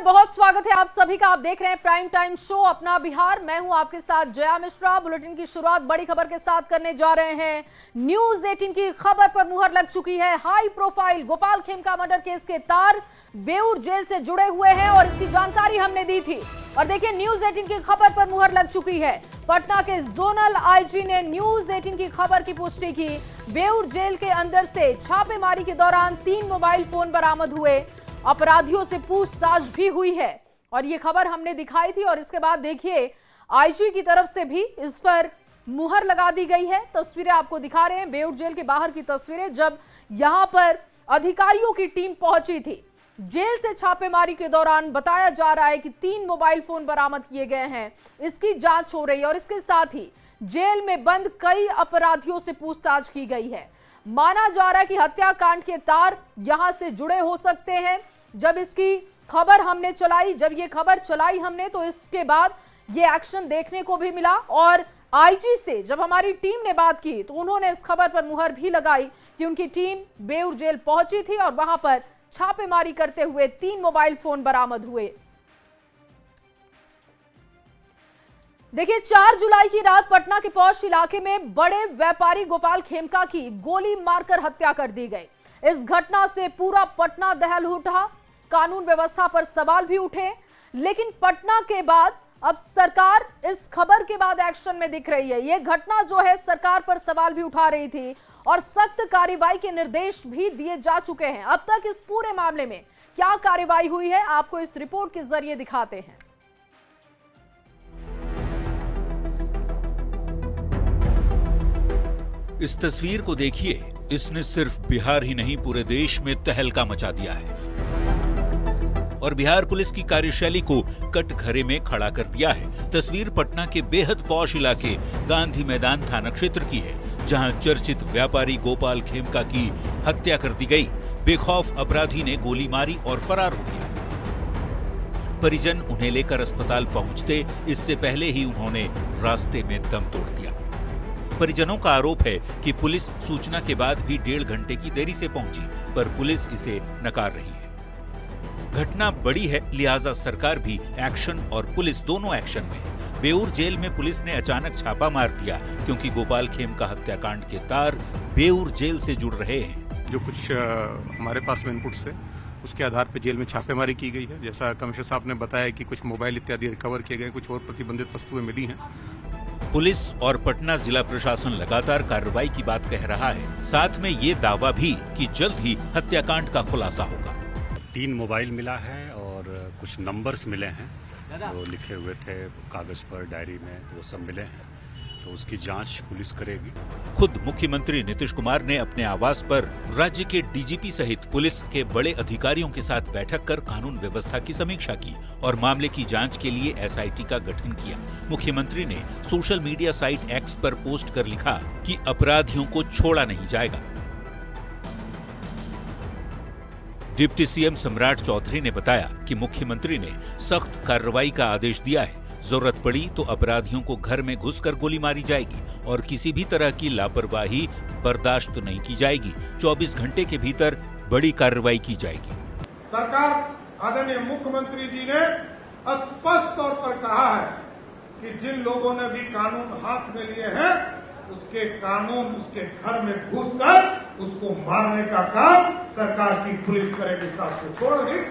बहुत स्वागत है आप सभी का। आप देख रहे हैं प्राइम टाइम शो अपना बिहार। मैं हूं आपके साथ जया मिश्रा। बुलेटिन की शुरुआत बड़ी खबर के साथ करने जा रहे हैं। न्यूज 18 की खबर पर मुहर लग चुकी है। High profile Gopal Khemka murder case के तार बेऊर जेल से जुड़े हुए हैं और इसकी जानकारी हमने दी थी। और देखिए न्यूज 18 की खबर पर मुहर लग चुकी है। पटना के जोनल आईजी ने न्यूज 18 की खबर की पुष्टि की। बेऊर जेल के अंदर से छापेमारी के दौरान 3 मोबाइल फोन बरामद हुए। अपराधियों से पूछताछ भी हुई है और ये खबर हमने दिखाई थी। और इसके बाद देखिए आईजी की तरफ से भी इस पर मुहर लगा दी गई है। तस्वीरें आपको दिखा रहे हैं, बेऊर जेल के बाहर की तस्वीरें, जब यहां पर अधिकारियों की टीम पहुंची थी। जेल से छापेमारी के दौरान बताया जा रहा है कि 3 मोबाइल फोन बरामद किए गए हैं। इसकी जांच हो रही है और इसके साथ ही जेल में बंद कई अपराधियों से पूछताछ की गई है। माना जा रहा है कि हत्याकांड के तार यहां से जुड़े हो सकते हैं। जब इसकी खबर हमने चलाई, जब ये खबर चलाई हमने, तो इसके बाद ये एक्शन देखने को भी मिला। और आईजी से जब हमारी टीम ने बात की तो उन्होंने इस खबर पर मुहर भी लगाई कि उनकी टीम बेऊर जेल पहुंची थी और वहां पर छापेमारी करते हुए 3 मोबाइल फोन बरामद हुए। देखिए 4 जुलाई की रात पटना के पौष इलाके में बड़े व्यापारी गोपाल खेमका की गोली मारकर हत्या कर दी गई। इस घटना से पूरा पटना दहल उठा। कानून व्यवस्था पर सवाल भी उठे। लेकिन पटना के बाद अब सरकार इस खबर के बाद एक्शन में दिख रही है। यह घटना जो है सरकार पर सवाल भी उठा रही थी और सख्त कार्रवाई के निर्देश भी दिए जा चुके हैं। अब तक इस पूरे मामले में क्या कार्रवाई हुई है आपको इस रिपोर्ट के जरिए दिखाते हैं। इस तस्वीर को देखिए, इसने सिर्फ बिहार ही नहीं पूरे देश में तहलका मचा दिया है और बिहार पुलिस की कार्यशैली को कटघरे में खड़ा कर दिया है। तस्वीर पटना के बेहद पौष इलाके गांधी मैदान थाना क्षेत्र की है, जहां चर्चित व्यापारी गोपाल खेमका की हत्या कर दी गई। बेखौफ अपराधी ने गोली मारी और फरार हो गया। परिजन उन्हें लेकर अस्पताल पहुंचते इससे पहले ही उन्होंने रास्ते में दम तोड़ दिया। परिजनों का आरोप है कि पुलिस सूचना के बाद भी 1.5 घंटे की देरी से पहुंची, पर पुलिस इसे नकार रही है। घटना बड़ी है, लिहाजा सरकार भी एक्शन और पुलिस दोनों एक्शन में। बेऊर जेल में पुलिस ने अचानक छापा मार दिया क्योंकि गोपाल खेमका हत्याकांड के तार बेऊर जेल से जुड़ रहे हैं। जो कुछ हमारे पास में इनपुट्स थे उसके आधार पर जेल में छापेमारी की गई है। जैसा कमिश्नर साहब ने बताया कि कुछ मोबाइल इत्यादि रिकवर किए गए, कुछ और प्रतिबंधित वस्तुएं मिली हैं। पुलिस और पटना जिला प्रशासन लगातार कार्रवाई की बात कह रहा है, साथ में ये दावा भी कि जल्द ही हत्याकांड का खुलासा होगा। 3 मोबाइल मिला है और कुछ नंबर्स मिले हैं, वो लिखे हुए थे कागज पर, डायरी में, तो वो सब मिले हैं। तो उसकी जांच पुलिस करेगी। खुद मुख्यमंत्री नीतीश कुमार ने अपने आवास पर राज्य के डीजीपी सहित पुलिस के बड़े अधिकारियों के साथ बैठक कर कानून व्यवस्था की समीक्षा की और मामले की जांच के लिए एसआईटी का गठन किया। मुख्यमंत्री ने सोशल मीडिया साइट एक्स पर पोस्ट कर लिखा कि अपराधियों को छोड़ा नहीं जाएगा। डिप्टी सीएम सम्राट चौधरी ने बताया कि मुख्यमंत्री ने सख्त कार्रवाई का आदेश दिया है। जरूरत पड़ी तो अपराधियों को घर में घुसकर गोली मारी जाएगी और किसी भी तरह की लापरवाही बर्दाश्त नहीं की जाएगी। 24 घंटे के भीतर बड़ी कार्रवाई की जाएगी। सरकार आदरणीय मुख्यमंत्री जी ने स्पष्ट तौर पर कहा है कि जिन लोगों ने भी कानून हाथ में लिए हैं उसके कानून उसके घर में घुसकर उसको मारने का काम सरकार की पुलिस करेगी। साथ को छोड़ दी।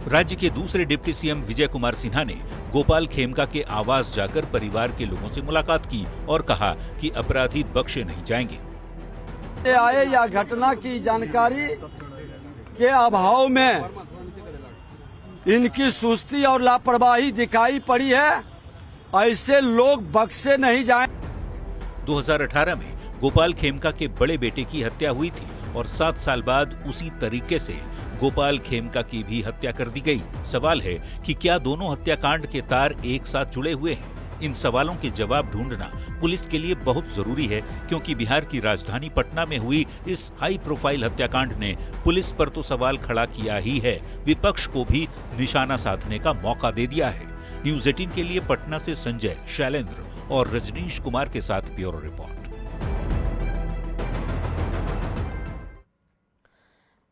राज्य के दूसरे डिप्टी सीएम विजय कुमार सिन्हा ने गोपाल खेमका के आवास जाकर परिवार के लोगों से मुलाकात की और कहा कि अपराधी बख्शे नहीं जाएंगे। आए या घटना की जानकारी के अभाव में इनकी सुस्ती और लापरवाही दिखाई पड़ी है। ऐसे लोग बख्शे नहीं जाएं। 2018 में गोपाल खेमका के बड़े बेटे की हत्या हुई थी और 7 साल बाद उसी तरीके से गोपाल खेमका की भी हत्या कर दी गई। सवाल है कि क्या दोनों हत्याकांड के तार एक साथ जुड़े हुए हैं? इन सवालों के जवाब ढूंढना पुलिस के लिए बहुत जरूरी है, क्योंकि बिहार की राजधानी पटना में हुई इस हाई प्रोफाइल हत्याकांड ने पुलिस पर तो सवाल खड़ा किया ही है, विपक्ष को भी निशाना साधने का मौका दे दिया है। न्यूज 18 के लिए पटना से संजय, शैलेंद्र और रजनीश कुमार के साथ ब्यूरो रिपोर्ट।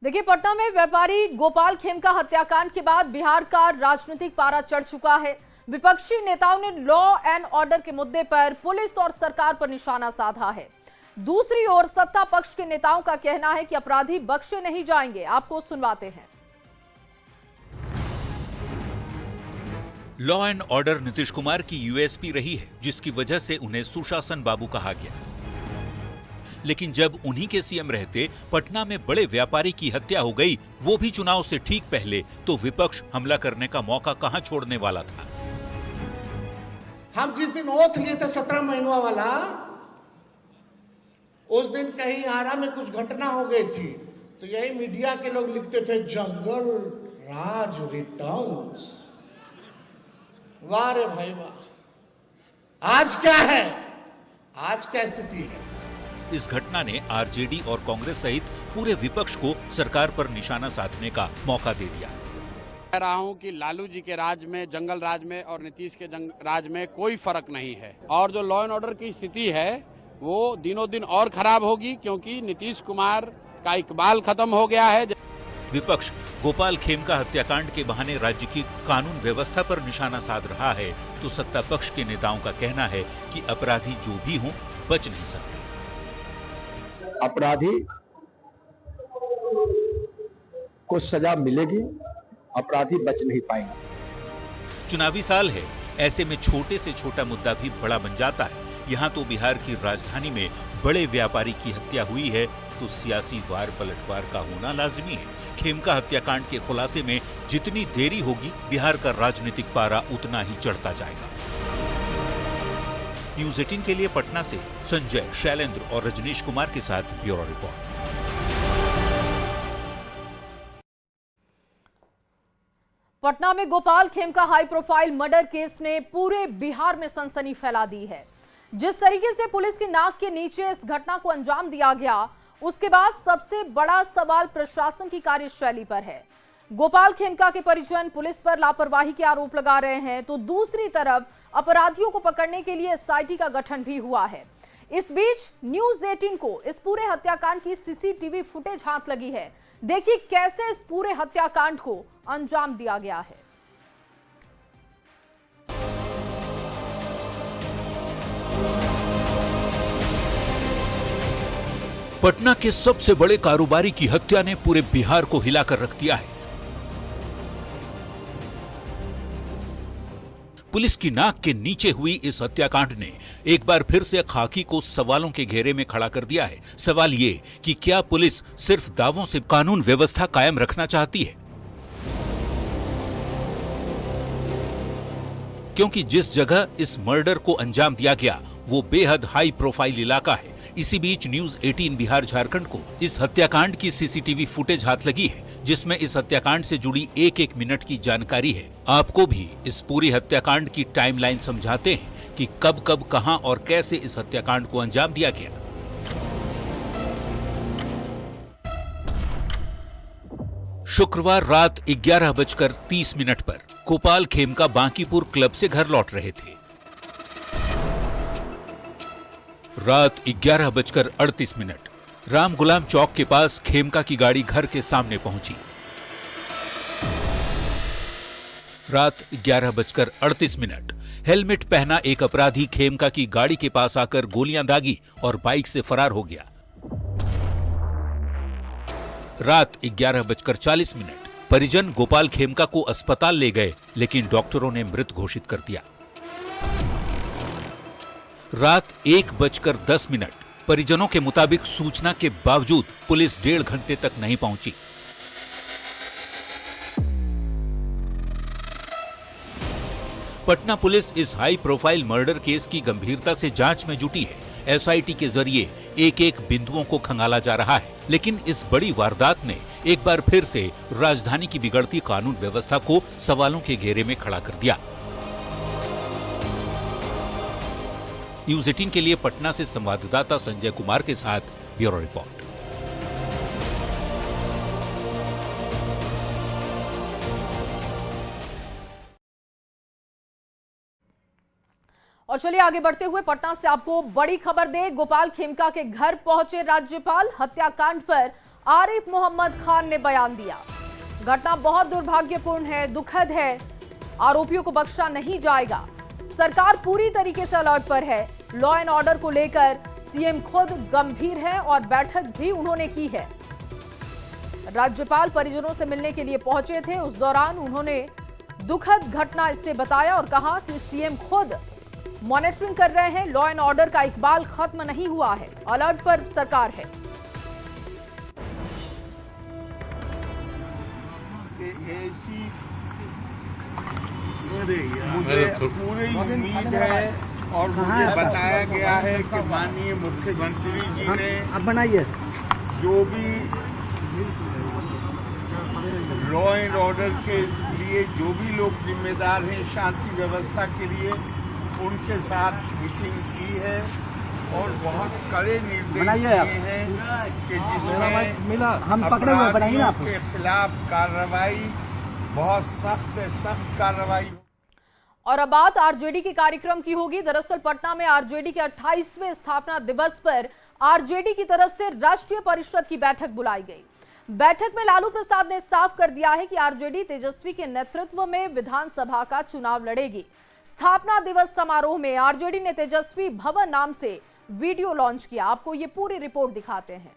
देखिए, पटना में व्यापारी गोपाल खेमका हत्याकांड के बाद बिहार का राजनीतिक पारा चढ़ चुका है। विपक्षी नेताओं ने लॉ एंड ऑर्डर के मुद्दे पर पुलिस और सरकार पर निशाना साधा है। दूसरी ओर सत्ता पक्ष के नेताओं का कहना है कि अपराधी बख्शे नहीं जाएंगे। आपको सुनवाते हैं। Law and order Nitish Kumar की यूएसपी रही है, जिसकी वजह से उन्हें सुशासन बाबू कहा गया। लेकिन जब उन्हीं के सीएम रहते पटना में बड़े व्यापारी की हत्या हो गई, वो भी चुनाव से ठीक पहले, तो विपक्ष हमला करने का मौका कहां छोड़ने वाला था। हम जिस दिन ओथ लिए थे 17 महीनों वाला, उस दिन कहीं आरा में कुछ घटना हो गई थी, तो यही मीडिया के लोग लिखते थे जंगल राज रिटर्न्स। वाह रे भाई वाह, आज क्या है, आज क्या स्थिति है। इस घटना ने आरजेडी और कांग्रेस सहित पूरे विपक्ष को सरकार पर निशाना साधने का मौका दे दिया। कह रहा हूं कि लालू जी के राज में, जंगल राज में और नीतीश के राज में कोई फर्क नहीं है, और जो लॉ एंड ऑर्डर की स्थिति है वो दिनों दिन और खराब होगी, क्योंकि नीतीश कुमार का इकबाल खत्म हो गया है। विपक्ष गोपाल खेमका हत्याकांड के बहाने राज्य की कानून व्यवस्था पर निशाना साध रहा है, तो सत्ता पक्ष के नेताओं का कहना है कि अपराधी जो भी हों बच नहीं सकते। अपराधी को सजा मिलेगी, अपराधी बच नहीं पाएंगे। चुनावी साल है, ऐसे में छोटे से छोटा मुद्दा भी बड़ा बन जाता है। यहाँ तो बिहार की राजधानी में बड़े व्यापारी की हत्या हुई है, तो सियासी वार पलटवार का होना लाजमी है। खेमका हत्याकांड के खुलासे में जितनी देरी होगी, बिहार का राजनीतिक पारा उतना ही चढ़ता जाएगा। न्यूज़ 18 के लिए पटना से संजय, शैलेंद्र और रजनीश कुमार के साथ ब्यूरो रिपोर्ट। पटना में Gopal Khemka high profile murder case ने पूरे बिहार में सनसनी फैला दी है। जिस तरीके से पुलिस की नाक के नीचे इस घटना को अंजाम दिया गया, उसके बाद सबसे बड़ा सवाल प्रशासन की कार्यशैली पर है। गोपाल खेमका के परिजन पुलिस पर लापरवाही के आरोप लगा रहे हैं, तो दूसरी तरफ अपराधियों को पकड़ने के लिए एसआईटी का गठन भी हुआ है। इस बीच न्यूज़ 18 को इस पूरे हत्याकांड की सीसीटीवी फुटेज हाथ लगी है। देखिए कैसे इस पूरे हत्याकांड को अंजाम दिया गया है। पटना के सबसे बड़े कारोबारी की हत्या ने पूरे बिहार को हिलाकर रख दिया है। पुलिस की नाक के नीचे हुई इस हत्याकांड ने एक बार फिर से खाकी को सवालों के घेरे में खड़ा कर दिया है। सवाल ये कि क्या पुलिस सिर्फ दावों से कानून व्यवस्था कायम रखना चाहती है? क्योंकि जिस जगह इस मर्डर को अंजाम दिया गया वो बेहद हाई प्रोफाइल इलाका है। इसी बीच न्यूज़ 18 बिहार झारखंड को इस हत्याकांड की सीसीटीवी फुटेज हाथ लगी है, जिसमें इस हत्याकांड से जुड़ी एक मिनट की जानकारी है। आपको भी इस पूरी हत्याकांड की टाइमलाइन समझाते हैं कि कब कब कहां और कैसे इस हत्याकांड को अंजाम दिया गया। शुक्रवार रात 11:30 पर गोपाल खेमका बांकीपुर क्लब से घर लौट रहे थे। रात 11:38 राम गुलाम चौक के पास खेमका की गाड़ी घर के सामने पहुंची। रात 11:38 हेलमेट पहना एक अपराधी खेमका की गाड़ी के पास आकर गोलियां दागी और बाइक से फरार हो गया। रात 11:40 परिजन गोपाल खेमका को अस्पताल ले गए, लेकिन डॉक्टरों ने मृत घोषित कर दिया। रात 1:10 परिजनों के मुताबिक सूचना के बावजूद पुलिस 1.5 घंटे तक नहीं पहुंची। पटना पुलिस इस हाई प्रोफाइल मर्डर केस की गंभीरता से जांच में जुटी है। एसआईटी के जरिए एक बिंदुओं को खंगाला जा रहा है, लेकिन इस बड़ी वारदात ने एक बार फिर से राजधानी की बिगड़ती कानून व्यवस्था को सवालों के घेरे में खड़ा कर दिया। न्यूज़ 18 के लिए पटना से संवाददाता संजय कुमार के साथ ब्यूरो रिपोर्ट। और चलिए आगे बढ़ते हुए पटना से आपको बड़ी खबर दे। गोपाल खेमका के घर पहुंचे राज्यपाल। हत्याकांड पर आरिफ मोहम्मद खान ने बयान दिया। घटना बहुत दुर्भाग्यपूर्ण है, दुखद है, आरोपियों को बख्शा नहीं जाएगा। सरकार पूरी तरीके से अलर्ट पर है। लॉ एंड ऑर्डर को लेकर सीएम खुद गंभीर है और बैठक भी उन्होंने की है। राज्यपाल परिजनों से मिलने के लिए पहुंचे थे। उस दौरान उन्होंने दुखद घटना इससे बताया और कहा कि सीएम खुद मॉनिटरिंग कर रहे हैं। लॉ एंड ऑर्डर का इकबाल खत्म नहीं हुआ है, अलर्ट पर सरकार है। ऐसी मुझे पूरी उम्मीद है और मुझे बताया गया है कि माननीय मुख्यमंत्री जी ने अब बनाइए जो भी लॉ एंड ऑर्डर के लिए जो भी लोग जिम्मेदार हैं शांति व्यवस्था के लिए, उनके साथ मीटिंग की है और बहुत कड़े निर्देश दिए हैं कि जिसमें हम पकड़े हुए बनाइए ना के खिलाफ कार्रवाई, बहुत सख्त से सख्त कार्रवाई। और अब बात आरजेडी के कार्यक्रम की होगी। दरअसल पटना में आरजेडी के 28वें स्थापना दिवस पर आरजेडी की तरफ से राष्ट्रीय परिषद की बैठक बुलाई गई। बैठक में लालू प्रसाद ने साफ कर दिया है कि आरजेडी तेजस्वी के नेतृत्व में विधानसभा का चुनाव लड़ेगी। स्थापना दिवस समारोह में आरजेडी ने तेजस्वी भवन नाम से वीडियो लॉन्च किया। आपको ये पूरी रिपोर्ट दिखाते हैं।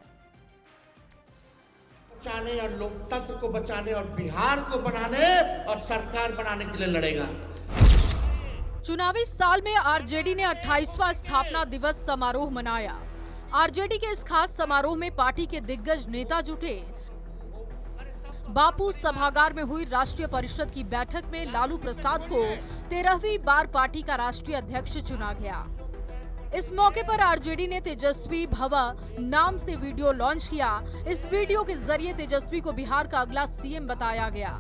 बचाने और लोकतंत्र को बचाने और बिहार को बनाने और सरकार बनाने के लिए लड़ेगा। चुनावी साल में आरजेडी ने 28वां स्थापना दिवस समारोह मनाया। आरजेडी के इस खास समारोह में पार्टी के दिग्गज नेता जुटे। बापू सभागार में हुई राष्ट्रीय परिषद की बैठक में लालू प्रसाद को 13वीं बार पार्टी का राष्ट्रीय अध्यक्ष चुना गया। इस मौके पर आरजेडी ने तेजस्वी भवा नाम से वीडियो लॉन्च किया। इस वीडियो के जरिए तेजस्वी को बिहार का अगला सीएम बताया गया।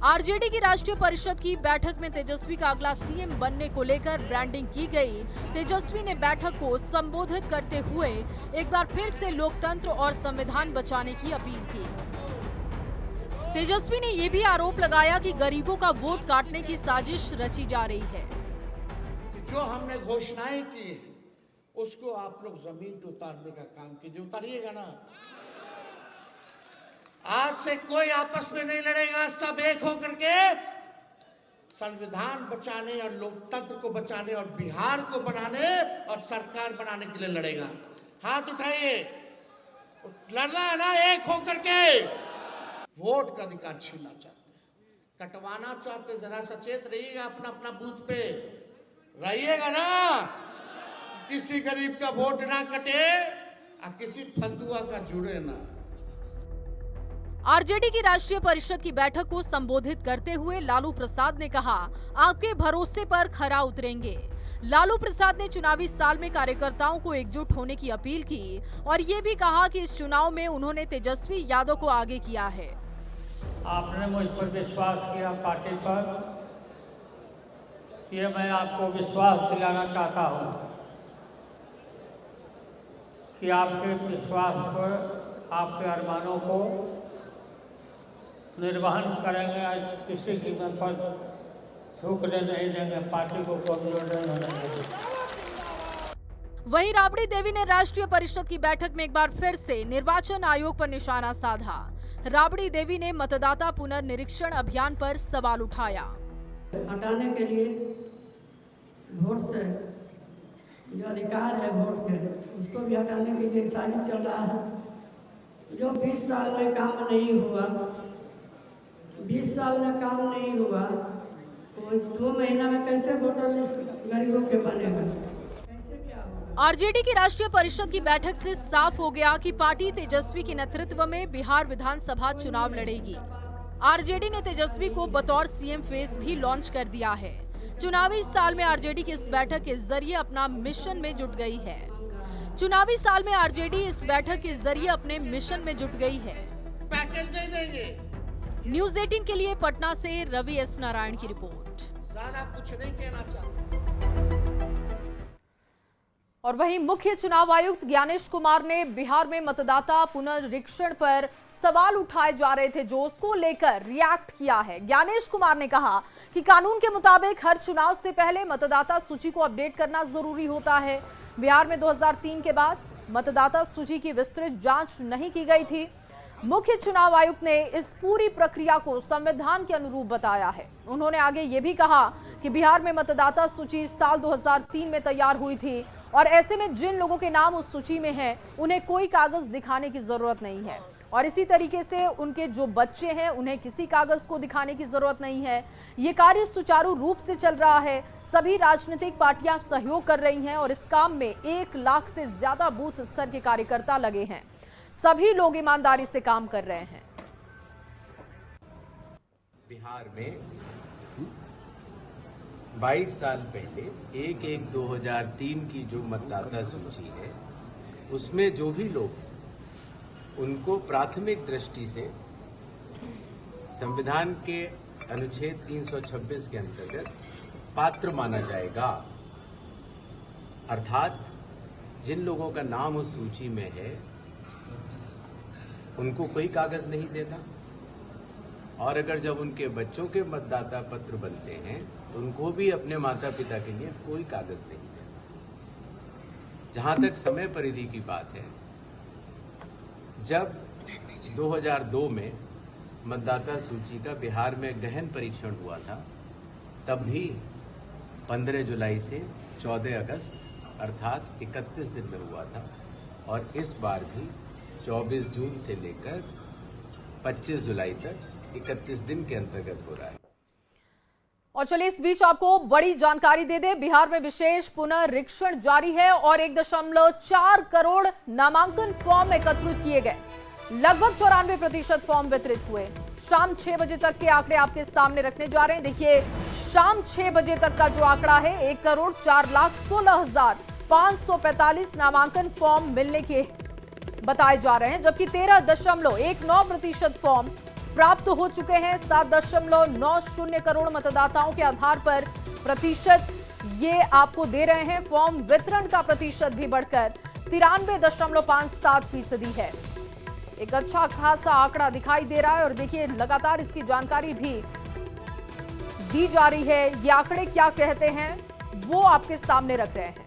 आरजेडी की राष्ट्रीय परिषद की बैठक में तेजस्वी का अगला सीएम बनने को लेकर ब्रांडिंग की गई। तेजस्वी ने बैठक को संबोधित करते हुए एक बार फिर से लोकतंत्र और संविधान बचाने की अपील की। तेजस्वी ने ये भी आरोप लगाया कि गरीबों का वोट काटने की साजिश रची जा रही है। जो हमने घोषणाएं की है उसको आप लोग जमीन पे उतारने का काम कीजिए। उतारिएगा ना। आज से कोई आपस में नहीं लड़ेगा, सब एक होकर के संविधान बचाने और लोकतंत्र को बचाने और बिहार को बनाने और सरकार बनाने के लिए लड़ेगा। हाथ उठाइए, लड़ना है ना एक होकर के। वोट का अधिकार छीनना चाहते हैं, कटवाना चाहते, जरा सचेत रहिएगा। अपना अपना बूथ पे रहिएगा ना। किसी गरीब का वोट ना कटे और किसी फलतुआ का जुड़े ना। आरजेडी की राष्ट्रीय परिषद की बैठक को संबोधित करते हुए लालू प्रसाद ने कहा, आपके भरोसे पर खरा उतरेंगे। लालू प्रसाद ने चुनावी साल में कार्यकर्ताओं को एकजुट होने की अपील की और ये भी कहा कि इस चुनाव में उन्होंने तेजस्वी यादव को आगे किया है। आपने मुझ पर विश्वास किया, पार्टी पर, ये मैं आपको विश्वास दिलाना चाहता हूँ कि आपके विश्वास पर, आपके अरमानों को निर्वहन करेंगे। किसी कीमत पर झुकने नहीं देंगे, पार्टी को कमजोर नहीं होने देंगे। वहीं राबड़ी देवी ने राष्ट्रीय परिषद की बैठक में एक बार फिर से निर्वाचन आयोग पर निशाना साधा। राबड़ी देवी ने मतदाता पुनर्निरीक्षण अभियान पर सवाल उठाया। हटाने के लिए वोट से जो अधिकार है वोट के, उसको भी हटाने के लिए साजिश चल रहा है। जो 20 साल में काम नहीं हुआ, 20 साल में काम नहीं हुआ, तो 2 महीना में कैसे वोटर लिस्ट गरीबों के बनेगा? आरजेडी की राष्ट्रीय परिषद की बैठक से साफ हो गया कि पार्टी तेजस्वी के नेतृत्व में बिहार विधानसभा चुनाव लड़ेगी। आरजेडी ने तेजस्वी को बतौर सीएम फेस भी लॉन्च कर दिया है। चुनावी साल में आरजेडी की इस बैठक के जरिए अपना मिशन में जुट गई है। चुनावी साल में आरजेडी इस बैठक के जरिए अपने मिशन में जुट गई है। पैकेज नहीं देंगे। न्यूज़ 18 के लिए पटना से रवि एस नारायण की रिपोर्ट। ज्यादा कुछ नहीं कहना चाहता। और वहीं मुख्य चुनाव आयुक्त ज्ञानेश कुमार ने बिहार में मतदाता पुनरीक्षण पर सवाल उठाए जा रहे थे जो उसको लेकर रिएक्ट किया है। ज्ञानेश कुमार ने कहा कि कानून के मुताबिक हर चुनाव से पहले मतदाता सूची को अपडेट करना जरूरी होता है। बिहार में 2003 के बाद मतदाता सूची की विस्तृत जांच नहीं की गई थी। मुख्य चुनाव आयुक्त ने इस पूरी प्रक्रिया को संविधान के अनुरूप बताया है। उन्होंने आगे ये भी कहा कि बिहार में मतदाता सूची साल 2003 में तैयार हुई थी और ऐसे में जिन लोगों के नाम उस सूची में हैं, उन्हें कोई कागज दिखाने की जरूरत नहीं है और इसी तरीके से उनके जो बच्चे हैं उन्हें किसी कागज को दिखाने की जरूरत नहीं है। ये कार्य सुचारू रूप से चल रहा है। सभी राजनीतिक पार्टियां सहयोग कर रही हैं और इस काम में 1 लाख से ज्यादा बूथ स्तर के कार्यकर्ता लगे हैं। सभी लोग ईमानदारी से काम कर रहे हैं। बिहार में 22 साल पहले 1/1/2003 की जो मतदाता सूची है, उसमें जो भी लोग उनको प्राथमिक दृष्टि से संविधान के अनुच्छेद 326 के अंतर्गत पात्र माना जाएगा, अर्थात जिन लोगों का नाम उस सूची में है उनको कोई कागज नहीं देना और अगर जब उनके बच्चों के मतदाता पत्र बनते हैं तो उनको भी अपने माता पिता के लिए कोई कागज नहीं देना। जहां तक समय परिधि की बात है, जब 2002 में मतदाता सूची का बिहार में गहन परीक्षण हुआ था, तब भी 15 जुलाई से 14 अगस्त अर्थात 31 दिन में हुआ था और इस बार भी 24 जून से लेकर 25 जुलाई तक 31 दिन के अंतर्गत हो रहा है। और चलिए इस बीच आपको बड़ी जानकारी दे दे, बिहार में विशेष पुनरीक्षण जारी है और 1.4 करोड़ नामांकन फॉर्म एकत्रित किए गए। लगभग 94% फॉर्म वितरित हुए। शाम 6 बजे तक के आंकड़े आपके सामने रखने जा रहे हैं। देखिए, शाम 6 बजे तक का जो आंकड़ा है 1,04,16,545 नामांकन फॉर्म मिलने के बताए जा रहे हैं, जबकि 13.19% फॉर्म प्राप्त हो चुके हैं। 7.90 करोड़ मतदाताओं के आधार पर प्रतिशत ये आपको दे रहे हैं। फॉर्म वितरण का प्रतिशत भी बढ़कर 93.57% है। एक अच्छा खासा आंकड़ा दिखाई दे रहा है और देखिए लगातार इसकी जानकारी भी दी जा रही है। ये आंकड़े क्या कहते हैं वो आपके सामने रख रहे हैं।